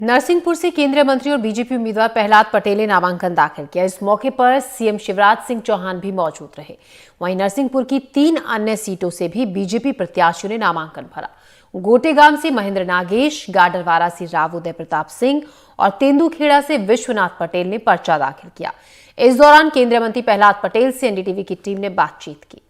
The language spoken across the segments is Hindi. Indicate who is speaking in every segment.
Speaker 1: नरसिंहपुर से केंद्रीय मंत्री और बीजेपी उम्मीदवार प्रहलाद पटेल ने नामांकन दाखिल किया। इस मौके पर सीएम शिवराज सिंह चौहान भी मौजूद रहे। वहीं नरसिंहपुर की 3 अन्य सीटों से भी बीजेपी प्रत्याशियों ने नामांकन भरा। गोटेगांव से महेंद्र नागेश, गाडरवारा से राव उदय प्रताप सिंह और तेंदुखेड़ा से विश्वनाथ पटेल ने पर्चा दाखिल किया। इस दौरान केंद्रीय मंत्री प्रहलाद पटेल से एनडीटीवी की टीम ने बातचीत की।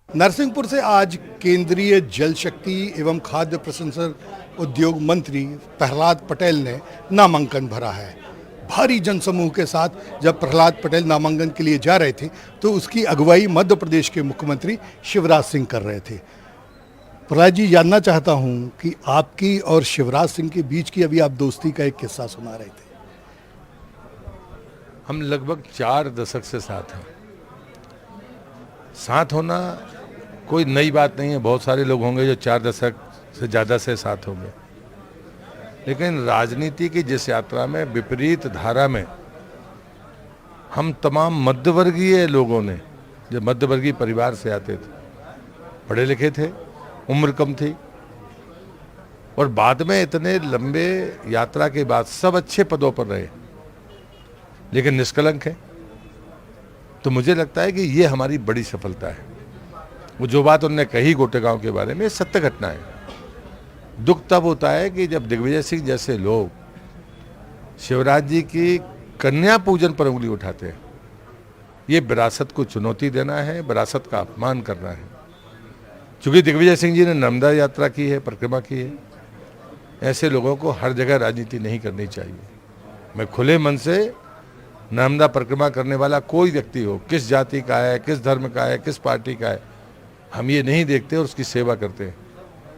Speaker 2: नरसिंहपुर से आज केंद्रीय जल शक्ति एवं खाद्य प्रसंस्करण उद्योग मंत्री प्रहलाद पटेल ने नामांकन भरा है। भारी जनसमूह के साथ जब प्रहलाद पटेल नामांकन के लिए जा रहे थे तो उसकी अगुवाई मध्य प्रदेश के मुख्यमंत्री शिवराज सिंह कर रहे थे। प्रहलाद जी, जानना चाहता हूं कि आपकी और शिवराज सिंह के बीच की अभी आप दोस्ती का एक किस्सा सुना रहे थे।
Speaker 3: हम लगभग 4 दशक से साथ हैं। साथ होना कोई नई बात नहीं है। बहुत सारे लोग होंगे जो 4 दशक से ज़्यादा से साथ होंगे, लेकिन राजनीति की जिस यात्रा में विपरीत धारा में हम तमाम मध्यवर्गीय लोगों ने, जो मध्यवर्गीय परिवार से आते थे, पढ़े लिखे थे, उम्र कम थी और बाद में इतने लंबे यात्रा के बाद सब अच्छे पदों पर रहे लेकिन निष्कलंक है, तो मुझे लगता है कि ये हमारी बड़ी सफलता है। वो जो बात उन्होंने कही गोटेगांव के बारे में, सत्य घटना है। दुख तब होता है कि जब दिग्विजय सिंह जैसे लोग शिवराज जी की कन्या पूजन पर उंगली उठाते हैं। ये विरासत को चुनौती देना है, विरासत का अपमान करना है। चूंकि दिग्विजय सिंह जी ने नर्मदा यात्रा की है, परिक्रमा की है, ऐसे लोगों को हर जगह राजनीति नहीं करनी चाहिए। मैं खुले मन से नर्मदा परिक्रमा करने वाला कोई व्यक्ति हो, किस जाति का है, किस धर्म का है, किस पार्टी का है, हम ये नहीं देखते और उसकी सेवा करते हैं।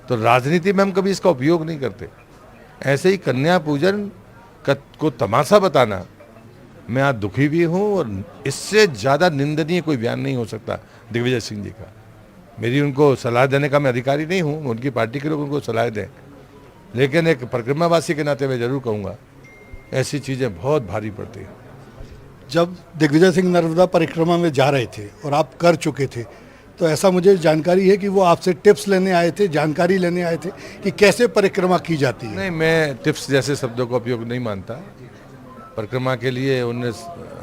Speaker 3: तो राजनीति में हम कभी इसका उपयोग नहीं करते। ऐसे ही कन्या पूजन को तमाशा बताना, मैं आज दुखी भी हूँ और इससे ज़्यादा निंदनीय कोई बयान नहीं हो सकता दिग्विजय सिंह जी का। मेरी उनको सलाह देने का मैं अधिकारी नहीं हूँ, उनकी पार्टी के लोग उनको सलाह दें, लेकिन एक परिक्रमावासी के नाते मैं जरूर कहूँगा ऐसी चीज़ें बहुत भारी पड़ती हैं।
Speaker 2: जब दिग्विजय सिंह नर्मदा परिक्रमा में जा रहे थे और आप कर चुके थे, तो ऐसा मुझे जानकारी है कि वो आपसे टिप्स लेने आए थे, जानकारी लेने आए थे कि कैसे परिक्रमा की जाती है।
Speaker 3: नहीं, मैं टिप्स जैसे शब्दों का उपयोग नहीं मानता। परिक्रमा के लिए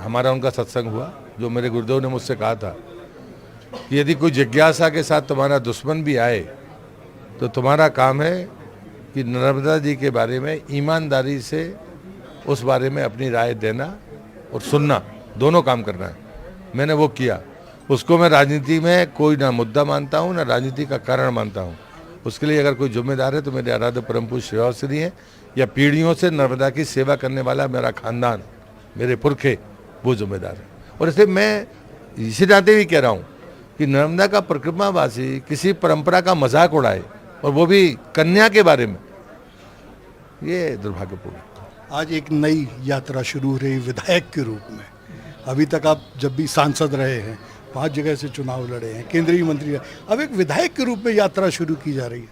Speaker 3: हमारा उनका सत्संग हुआ, जो मेरे गुरुदेव ने मुझसे कहा था कि यदि कोई जिज्ञासा के साथ तुम्हारा दुश्मन भी आए तो तुम्हारा काम है कि नर्मदा जी के बारे में ईमानदारी से उस बारे में अपनी राय देना और सुनना, दोनों काम करना है। मैंने वो किया। उसको मैं राजनीति में कोई ना मुद्दा मानता हूँ, ना राजनीति का कारण मानता हूँ। उसके लिए अगर कोई जिम्मेदार है तो मेरे आराध्य परम पूज्य शिवराज श्री हैं, या पीढ़ियों से नर्मदा की सेवा करने वाला मेरा खानदान, मेरे पुरखे, वो जिम्मेदार है। और इसलिए मैं इसी नाते भी कह रहा हूँ कि नर्मदा का परिक्रमावासी किसी परंपरा का मजाक उड़ाए और वो भी कन्या के बारे में, ये दुर्भाग्यपूर्ण है।
Speaker 2: आज एक नई यात्रा शुरू हो रही विधायक के रूप में। अभी तक आप जब भी सांसद रहे हैं, 5 जगह से चुनाव लड़े हैं, केंद्रीय मंत्री रहे, अब एक विधायक के रूप में यात्रा शुरू की जा रही है।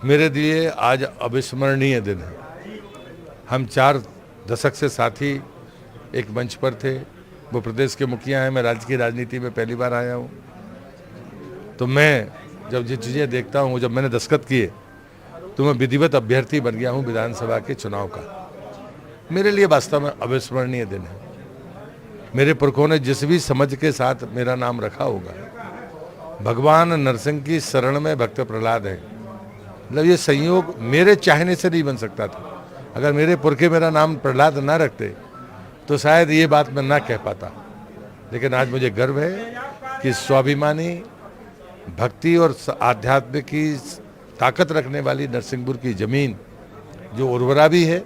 Speaker 3: मेरे लिए आज अविस्मरणीय दिन है। हम 4 दशक से साथी एक मंच पर थे। वो प्रदेश के मुखिया हैं, मैं राज्य की राजनीति में पहली बार आया हूँ। तो मैं जब ये चीज़ें देखता हूँ, जब मैंने दस्तखत किए तो मैं विधिवत अभ्यर्थी बन गया हूँ विधानसभा के चुनाव का। मेरे लिए वास्तव में अविस्मरणीय दिन है। मेरे पुरखों ने जिस भी समझ के साथ मेरा नाम रखा होगा, भगवान नरसिंह की शरण में भक्त प्रहलाद है, मतलब ये संयोग मेरे चाहने से नहीं बन सकता था। अगर मेरे पुरखे मेरा नाम प्रहलाद ना रखते तो शायद ये बात मैं ना कह पाता। लेकिन आज मुझे गर्व है कि स्वाभिमानी, भक्ति और आध्यात्म की ताकत रखने वाली नरसिंहपुर की जमीन, जो उर्वरा भी है,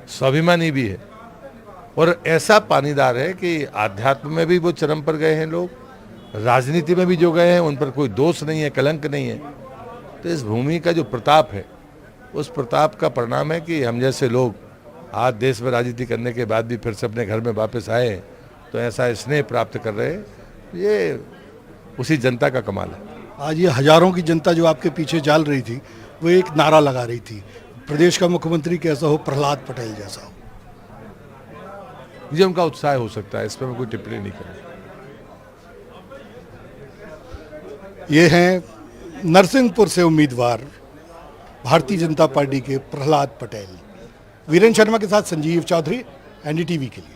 Speaker 3: स्वाभिमानी भी है और ऐसा पानीदार है कि आध्यात्म में भी वो चरम पर गए हैं लोग, राजनीति में भी जो गए हैं उन पर कोई दोष नहीं है, कलंक नहीं है। तो इस भूमि का जो प्रताप है, उस प्रताप का परिणाम है कि हम जैसे लोग आज देश में राजनीति करने के बाद भी फिर से अपने घर में वापस आए, तो ऐसा स्नेह प्राप्त कर रहे हैं। ये उसी जनता का कमाल है।
Speaker 2: आज ये हजारों की जनता जो आपके पीछे चल रही थी, वो एक नारा लगा रही थी, प्रदेश का मुख्यमंत्री कैसा हो, प्रहलाद पटेल जैसा हो।
Speaker 3: ये उनका उत्साह हो सकता है, इस पर मैं कोई टिप्पणी नहीं करूँगा।
Speaker 2: ये हैं नरसिंहपुर से उम्मीदवार भारतीय जनता पार्टी के प्रहलाद पटेल। वीरेंद्र शर्मा के साथ संजीव चौधरी, एनडीटीवी के लिए।